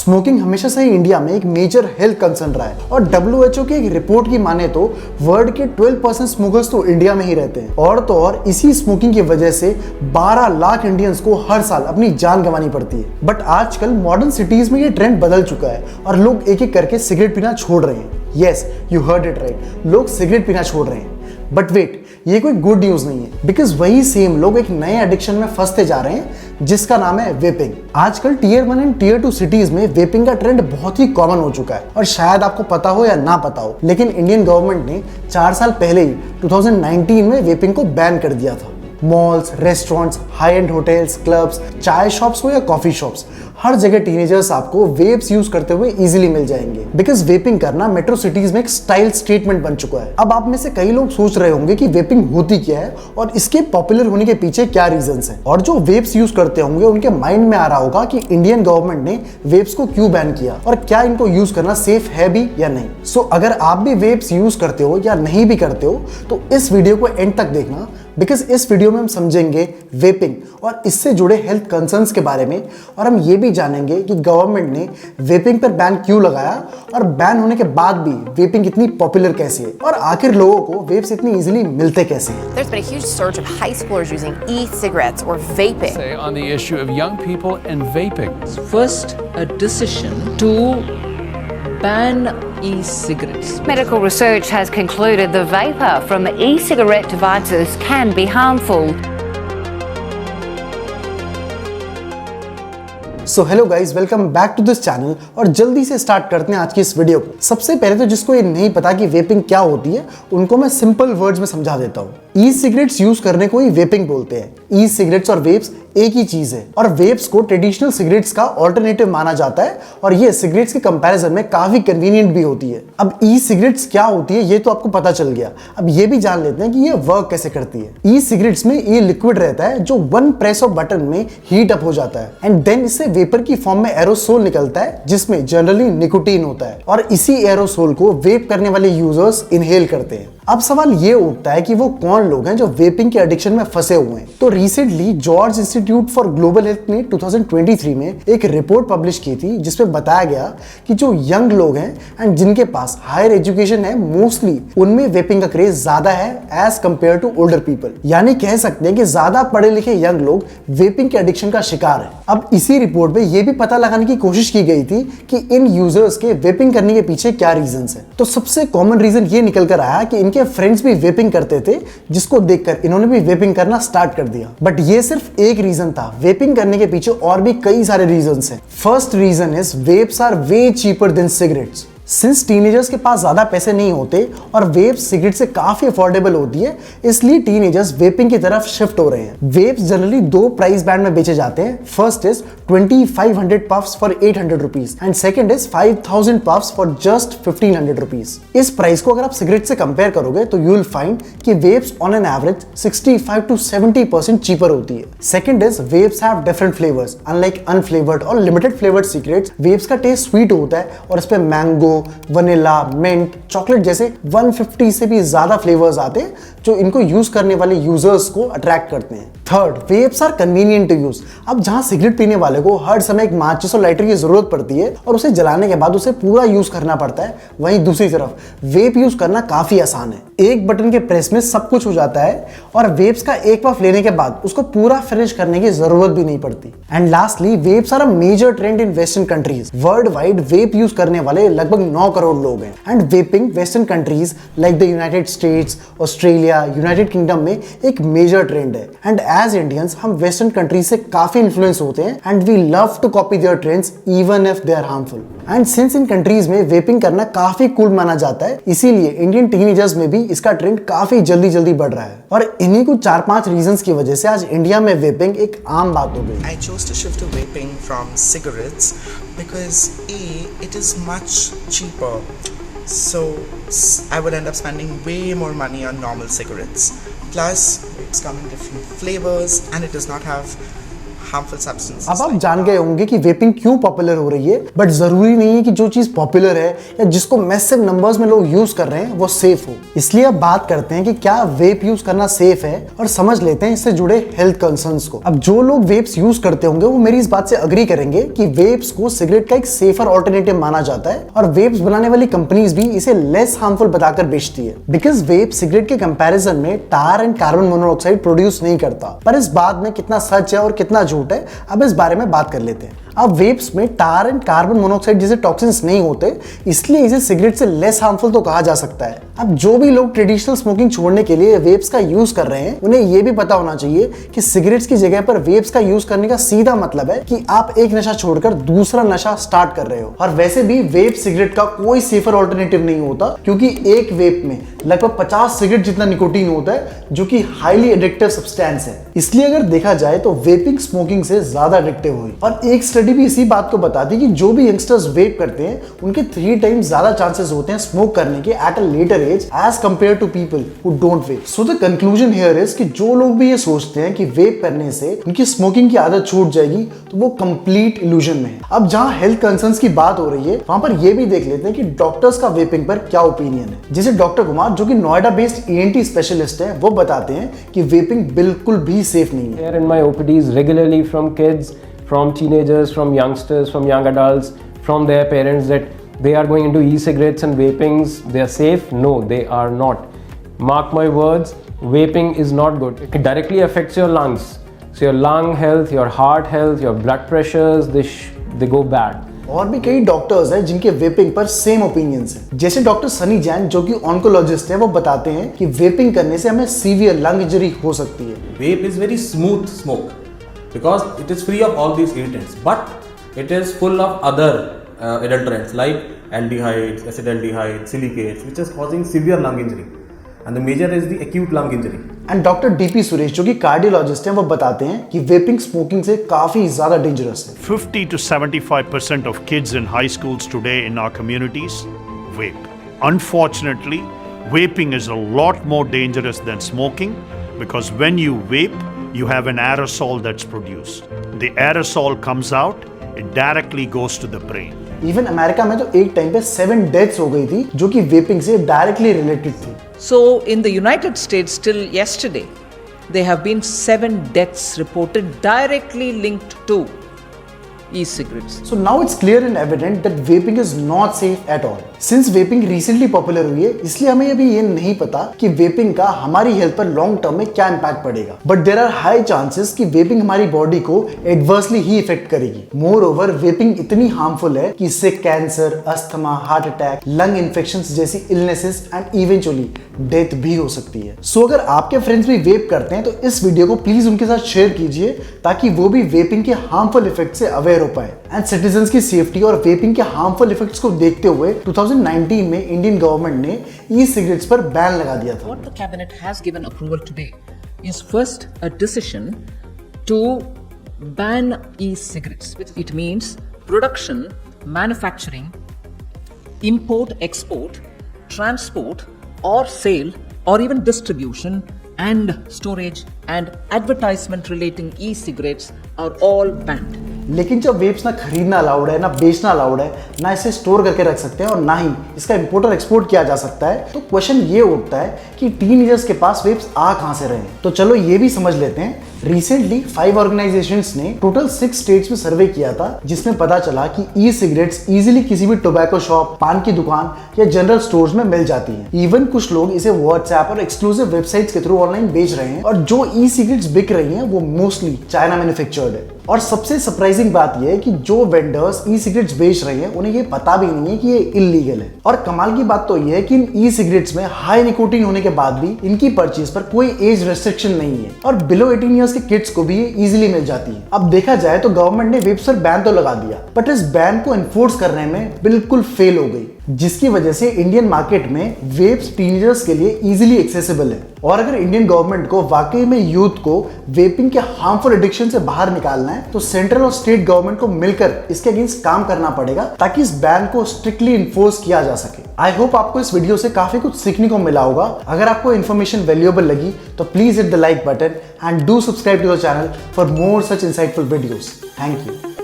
Smoking हमेशा से ही India में एक मेजर हेल्थ कंसर्न रहा है और WHO की एक रिपोर्ट की माने तो वर्ल्ड के 12% स्मोकर्स तो इंडिया में ही रहते हैं। और तो और इसी स्मोकिंग की वजह से 12 लाख इंडियंस को हर साल अपनी जान गंवानी पड़ती है। बट आजकल मॉडर्न सिटीज में ये ट्रेंड बदल चुका है और लोग एक एक करके सिगरेट पीना छोड़ रहे हैं। Yes, you heard it right, लोग सिगरेट पीना छोड़ रहे हैं। बट वेट, ये कोई गुड न्यूज नहीं है, बिकॉज वही सेम लोग एक नए एडिक्शन में फंसते जा रहे हैं जिसका नाम है वेपिंग। आजकल टियर 1 एंड टियर 2 सिटीज में वेपिंग का ट्रेंड बहुत ही कॉमन हो चुका है और शायद आपको पता हो या ना पता हो, लेकिन इंडियन गवर्नमेंट ने 4 साल पहले ही 2019 में वेपिंग को बैन कर दिया था। Malls, restaurants, high and hotels, clubs, चाय शॉप्स हो या कॉफी शॉप्स, हर जगह टीनेजर्स आपको वेप्स यूज करते हुए इजीली मिल जाएंगे। बिकॉज वेपिंग करना मेट्रो सिटीज में एक स्टाइल स्टेटमेंट बन चुका है। अब आप में से कई लोग सोच रहे होंगे कि वेपिंग होती क्या है और इसके पॉपुलर होने के पीछे क्या रीजंस हैं। और जो वेप्स यूज करते होंगे उनके माइंड में आ रहा होगा कि इंडियन गवर्नमेंट ने वेप्स को क्यों बैन किया और क्या इनको यूज करना सेफ है भी या नहीं। सो अगर आप भी वेप्स यूज करते हो या नहीं भी करते हो तो इस वीडियो को एंड तक देखना, बिकॉज इस वीडियो में हम समझेंगे वेपिंग और इससे जुड़े हेल्थ कंसर्न्स के बारे में, और हम ये भी जानेंगे कि गवर्नमेंट ने वेपिंग पर बैन क्यों लगाया और बैन होने के बाद भी वेपिंग इतनी पॉपुलर कैसे है और आखिर लोगों को वेप्स इतनी इजीली मिलते कैसे हैं। There's been a huge surge of high schoolers using e-cigarettes or vaping. Say on the issue of young people and vaping. First, a decision to ban e-cigarettes. Medical research has concluded the vapor from e-cigarette devices can be harmful. So hello guys, welcome back to this channel. और जल्दी से start करते हैं आज की इस video को। सबसे पहले तो जिसको ये नहीं पता कि वेपिंग क्या होती है उनको मैं सिंपल वर्ड्स में समझा देता हूँ। ई सिगरेट्स यूज करने को ही वेपिंग बोलते हैं। ई सिगरेट्स और वेप्स एक ही चीज है और वेप्स को ट्रेडिशनल सिगरेट्स का ऑल्टरनेटिव माना जाता है और ये सिगरेट्स के कंपैरिजन में काफी कन्वीनियंट भी होती है। अब ई सिगरेट्स क्या होती है ये तो आपको पता चल गया, अब ये भी जान लेते हैं कि ये वर्क कैसे करती है। ई सिगरेट्स में ये लिक्विड रहता है जो वन प्रेस ऑफ बटन में हीट अप हो जाता है एंड देन इससे वेपर की फॉर्म में एरोसोल निकलता है जिसमें जनरली निकोटीन होता है और इसी एरोसोल को वेप करने वाले यूजर्स इनहेल करते हैं। अब सवाल ये उठता है कि वो कौन लोग हैं जो वेपिंग के एडिक्शन में फंसे हुए हैं। तो recently George institute for global health ने 2023 में एक रिपोर्ट पब्लिश की थी जिसमें बताया गया कि जो यंग लोग हैं एंड जिनके पास हायर एजुकेशन है मोस्टली उनमें वेपिंग का क्रेज ज्यादा है as compare to older people. यानी कह सकते हैं कि ज्यादा पढ़े लिखे यंग लोग वेपिंग के एडिक्शन का शिकार है। अब इसी रिपोर्ट में ये भी पता लगाने की कोशिश की गई थी कि इन यूजर्स के वेपिंग करने के पीछे क्या रीजंस है। तो सबसे कॉमन रीजन ये निकल कर आया कि इनके फ्रेंड्स भी वेपिंग करते थे जिसको देखकर इन्होंने भी वेपिंग करना स्टार्ट कर दिया। बट ये सिर्फ एक रीजन था, वेपिंग करने के पीछे और भी कई सारे रीजंस हैं। First reason is vapes are way cheaper than cigarettes. Since teenagers के पास ज्यादा पैसे नहीं होते और वेप्स सिगरेट से काफी अफोर्डेबल होती है, इसलिए टीनेजर्स वेपिंग की तरफ शिफ्ट हो रहे हैं। वेप्स जनरली दो प्राइस बैंड में बेचे जाते हैं। First is 2500 puffs for 800 rupees and second is 5000 puffs for just 1500 rupees. इस प्राइस को अगर आप सिगरेट से कंपेयर करोगे तो यू विल फाइंड कि vapes on an average 65 to 70% cheaper होती है। Second is vapes have different flavours unlike unflavoured और लिमिटेड फ्लेवर्ड सिगरेट्स। वेप्स का टेस्ट स्वीट होता है और इस पे मैंगो, वनीला, मिंट, चॉकलेट जैसे 150 से भी ज्यादा फ्लेवर्स आते हैं जो इनको यूज करने वाले यूजर्स को अट्रैक्ट करते हैं। Third, vapes are convenient to use. अब जहां सिगरेट पीने वाले को हर समय एक माचिस और लाइटर की जरूरत पड़ती है और उसे जलाने के बाद उसे पूरा यूज करना पड़ता है, वहीं दूसरी तरफ वेप यूज करना काफी आसान है। एक बटन के प्रेस में सब कुछ हो जाता है और वेप्स का एक पफ लेने के बाद उसको पूरा फिनिश करने की जरूरत भी नहीं पड़ती। And lastly, vapes are a major trend in western countries. Worldwide vape use करने वाले लगभग 9 करोड़ लोग हैं and vaping western countries like the United States, Australia, United Kingdom में एक मेजर ट्रेंड है। एंड एज इंडियंस हम वेस्टर्न कंट्रीज से काफी इन्फ्लुएंस होते हैं and we love to copy their trends even if they are harmful. And since इन countries में वेपिंग करना काफी कूल माना जाता है, इसीलिए इंडियन टीनेजर्स में भी इसका ट्रेंड काफी जल्दी बढ़ रहा है। और इन्हीं कुछ 4-5 रीजंस की वजह से आज इंडिया में वेपिंग एक आम बात हो गई। I chose to shift to vaping from cigarettes because A, it is much cheaper. So I would end up spending way more money on normal cigarettes. Plus, it's come in different flavors and it does not have harmful substances. अब आप जान गए होंगे कि vaping क्यों popular हो रही है, बट जरूरी नहीं है कि जो चीज पॉपुलर है या जिसको मैसिव नंबर्स में लोग यूज कर रहे हैं वो सेफ हो। इसलिए अब बात करते हैं कि क्या वेप यूज करना सेफ है और समझ लेते हैं इससे जुड़े हेल्थ कंसर्न्स को। अब जो लोग वेप्स यूज करते होंगे वो मेरी इस बात से अग्री करेंगे कि वेप्स को सिगरेट का एक सेफर ऑल्टरनेटिव माना जाता है और वेप्स बनाने वाली कंपनीज भी इसे लेस हार्मफुल बताकर बेचती है, बिकॉज वेप सिगरेट के कंपैरिजन में टार एंड कार्बन मोनोऑक्साइड प्रोड्यूस नहीं करता। पर इस बात में कितना सच है और कितना झूठ है, अब इस बारे में बात कर लेते हैं। अब वेप्स में टार एंड कार्बन मोनोऑक्साइड जैसे टॉक्सिन्स नहीं होते, इसलिए इसे सिगरेट से लेस हार्मफुल तो कहा जा सकता है। अब जो भी लोग ट्रेडिशनल स्मोकिंग छोड़ने के लिए वेप्स का यूज कर रहे हैं, उन्हें यह भी पता होना चाहिए कि सिगरेट्स की जगह पर वेप्स का यूज करने का सीधा मतलब है कि आप एक नशा छोड़कर दूसरा नशा स्टार्ट कर रहे हो। और वैसे भी वेप सिगरेट का कोई सेफर ऑल्टरनेटिव नहीं होता, क्योंकि एक वेप में लगभग 50 सिगरेट जितना निकोटीन होता है, जो कि हाईली एडिक्टिव सब्सटेंस है। इसलिए अगर देखा जाए तो वेपिंग स्मोकिंग से ज्यादा एडिक्टिव हुई। और एक स्टडी भी इसी बात को बताती कि जो भी यंगस्टर्स वेप करते हैं उनके 3 टाइम्स ज्यादा चांसेस होते हैं स्मोक करने के at a later age as compare to people who don't vape. So the conclusion here is कि जो लोग भी ये सोचते हैं कि वेप करने से उनकी स्मोकिंग की आदत छूट जाएगी, तो वो कंप्लीट इल्यूजन में है। अब जहां हेल्थ कंसर्न्स की बात हो रही है, वहां पर ये भी देख लेते हैं कि डॉक्टर्स का वेपिंग पर क्या ओपिनियन है। जैसे डॉक्टर कुमार, जो कि नोएडा बेस्ड ENT स्पेशलिस्ट है, वो बताते हैं कि वेपिंग बिल्कुल भी सेफ नहीं है। In my OPDs regularly from kids, from teenagers, from youngsters, from young adults, from their parents that they are going into e-cigarettes and vapings. They are safe? No, they are not. Mark my words, vaping is not good. It directly affects your lungs. So your lung health, your heart health, your blood pressures, they go bad. और भी कई doctors हैं जिनके vaping पर same opinions हैं। जैसे doctor Sunny Jain, जो कि ऑन्कोलॉजिस्ट हैं, वो बताते हैं कि वेपिंग करने से हमें सीवियर लंग इंजरी हो सकती है। Vape is very smooth smoke because it is free of all these irritants, but it is full of other adulterants like aldehydes, acetaldehydes, silicates, which is causing severe lung injury. And the major is the acute lung injury. And doctor DP Suresh, जो कि cardiologist हैं, वो बताते हैं कि vaping smoking से काफी ज्यादा डेंजरस है। 50 to 75% of kids in high schools today in our communities vape. Unfortunately, vaping is a lot more dangerous than smoking because when you vape, you have an aerosol that's produced. The aerosol comes out, it directly goes to the brain. Even America में तो एक time पे 7 deaths हो गई थी जो कि vaping से डायरेक्टली रिलेटेड थी। So in the United States till yesterday, there have been 7 deaths reported directly linked to e-cigarettes. So now it's clear and evident that vaping is not safe at all. Since vaping recently popular हुई है, इसलिए हमें अभी ये नहीं पता कि vaping का हमारी हेल्थ पर लॉन्ग टर्म में क्या इम्पैक्ट पड़ेगा। But there are high chances कि वेपिंग हमारी बॉडी को एडवर्सली ही इफेक्ट करेगी। मोर ओवर वेपिंग इतनी हार्मफुल है कि इससे cancer, asthma, heart attack, lung infections जैसी इलनेसेस एंड इवेंचुअली डेथ भी हो सकती है। सो अगर आपके फ्रेंड्स भी वेप करते हैं तो इस वीडियो को प्लीज उनके साथ शेयर कीजिए ताकि वो भी वेपिंग के हार्मफुल इफेक्ट से अवेयर हो पाए। एंड सिटीजंस की सेफ्टी और वेपिंग के हार्मफुल इफेक्ट्स को देखते हुए 2019 में इंडियन गवर्नमेंट ने ई-सिगरेट्स पर बैन लगा दिया था। What the cabinet has given approval today is first a decision to ban e-cigarettes. It means production, manufacturing, import, export, transport or sale or even distribution and storage and advertisement relating e-cigarettes are all banned. लेकिन जब वेप्स ना खरीदना allowed है, ना बेचना allowed है, ना इसे स्टोर करके रख सकते हैं और ना ही इसका इंपोर्ट और एक्सपोर्ट किया जा सकता है, तो क्वेश्चन ये उठता है कि टीनेजर्स के पास वेप्स आ कहां से रहे हैं। तो चलो ये भी समझ लेते हैं। रिसेंटली 5 ऑर्गेनाइजेशंस ने टोटल 6 स्टेट्स में सर्वे किया था, जिसमें पता चला कि ई सिगरेट्स इजीली किसी भी टोबैको शॉप, पान की दुकान या जनरल स्टोर्स में मिल जाती हैं। इवन कुछ लोग इसे व्हाट्सएप और एक्सक्लूसिव वेबसाइट्स के थ्रू ऑनलाइन बेच रहे हैं और जो ई सिगरेट्स बिक रही हैं वो मोस्टली चाइना मैन्युफैक्चर्ड है। और सबसे सरप्राइजिंग बात यह है कि जो वेंडर्स ई सिगरेट्स बेच रहे हैं उन्हें ये पता भी नहीं है कि ये इलीगल है। और कमाल की बात तो यह है कि इन ई सिगरेट्स में हाई निकोटीन होने के बाद भी इनकी परचेज पर कोई एज रेस्ट्रिक्शन नहीं है और बिलो 18 ईयर्स के किड्स को भी ये इजीली मिल जाती है। अब देखा जाए तो गवर्नमेंट ने वेप्स पर बैन तो लगा दिया, बट इस बैन को एनफोर्स करने में बिल्कुल फेल हो गई। जिसकी वजह से इंडियन मार्केट में वेप्स टीनेजर्स के लिए इजीली एक्सेसिबल है। और अगर इंडियन गवर्नमेंट को वाकई में यूथ को वेपिंग के हार्मफुल एडिक्शन से बाहर निकालना है तो सेंट्रल और स्टेट गवर्नमेंट को मिलकर इसके अगेंस्ट काम करना पड़ेगा ताकि इस बैन को स्ट्रिक्टली इन्फोर्स किया जा सके। आई होप आपको इस वीडियो से काफी कुछ सीखने को मिला होगा। अगर आपको इन्फॉर्मेशन वैल्यूएबल लगी तो please hit the like button and do subscribe to the channel for more such insightful videos. Thank you.